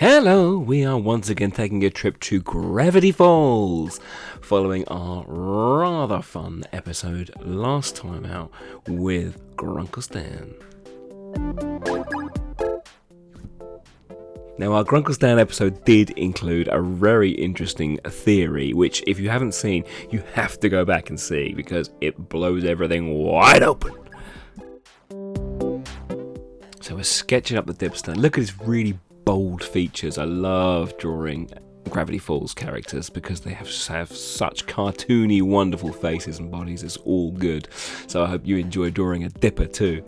Hello, we are once again taking a trip to Gravity Falls, following our rather fun episode last time out with Grunkle Stan. Now, our Grunkle Stan episode did include a very interesting theory, which if you haven't seen, you have to go back and see because it blows everything wide open. So we're sketching up the dipster. Look at his really bold features. I love drawing Gravity Falls characters because they have such cartoony, wonderful faces and bodies. It's all good. So I hope you enjoy drawing a dipper too.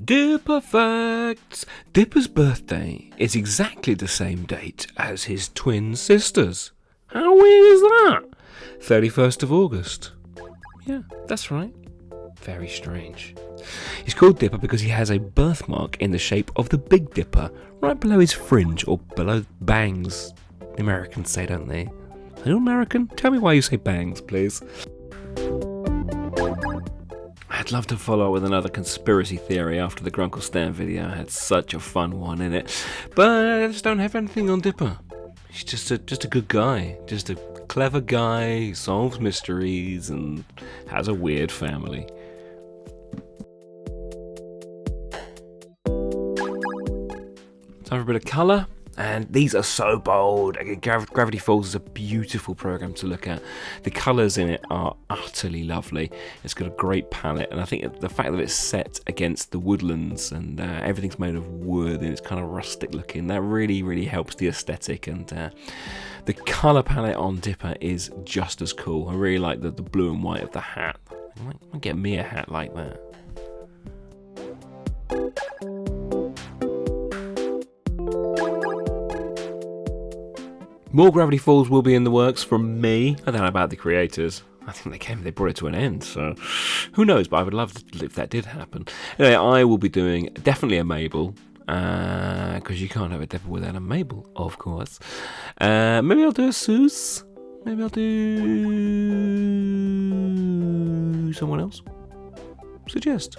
Dipper facts. Dipper's birthday is exactly the same date as his twin sister's. How weird is that? 31st of August. Yeah, that's right. Very strange. He's called Dipper because he has a birthmark in the shape of the Big Dipper, right below his fringe, or below bangs. The Americans say, don't they? Are you American? Tell me why you say bangs, please. I'd love to follow up with another conspiracy theory after the Grunkle Stan video. I had such a fun one in it. But I just don't have anything on Dipper. He's just a good guy. Just a clever guy who solves mysteries and has a weird family. Time for a bit of colour, and these are so bold. Again, Gravity Falls is a beautiful program to look at. The colours in it are utterly lovely. It's got a great palette, and I think the fact that it's set against the woodlands and everything's made of wood and it's kind of rustic looking, that really helps the aesthetic. And the colour palette on Dipper is just as cool. I really like the blue and white of the hat. I might get me a hat like that. More Gravity Falls will be in the works from me. I don't know about the creators. I think they brought it to an end, so who knows, but I would love to, if that did happen. Anyway, I will be doing definitely a Mabel, because you can't have a Dipper without a Mabel, of course. Maybe I'll do a Seuss. Maybe I'll do someone else. Suggest.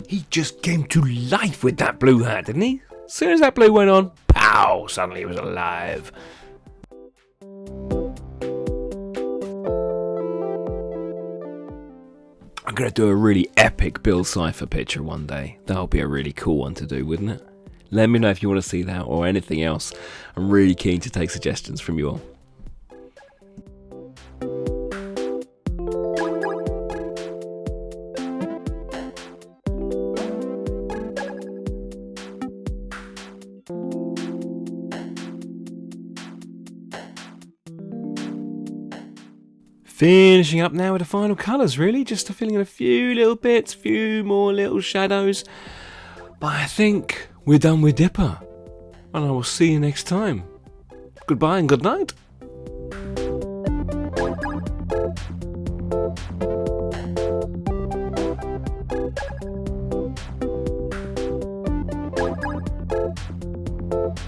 He just came to life with that blue hat, didn't he? As soon as that blue went on, pow! Suddenly he was alive. I'm going to do a really epic Bill Cipher picture one day. That'll be a really cool one to do, wouldn't it? Let me know if you want to see that or anything else. I'm really keen to take suggestions from you all. Finishing up now with the final colours, really. Just filling in a few little bits, few more little shadows. But I think we're done with Dipper. And I will see you next time. Goodbye and good night.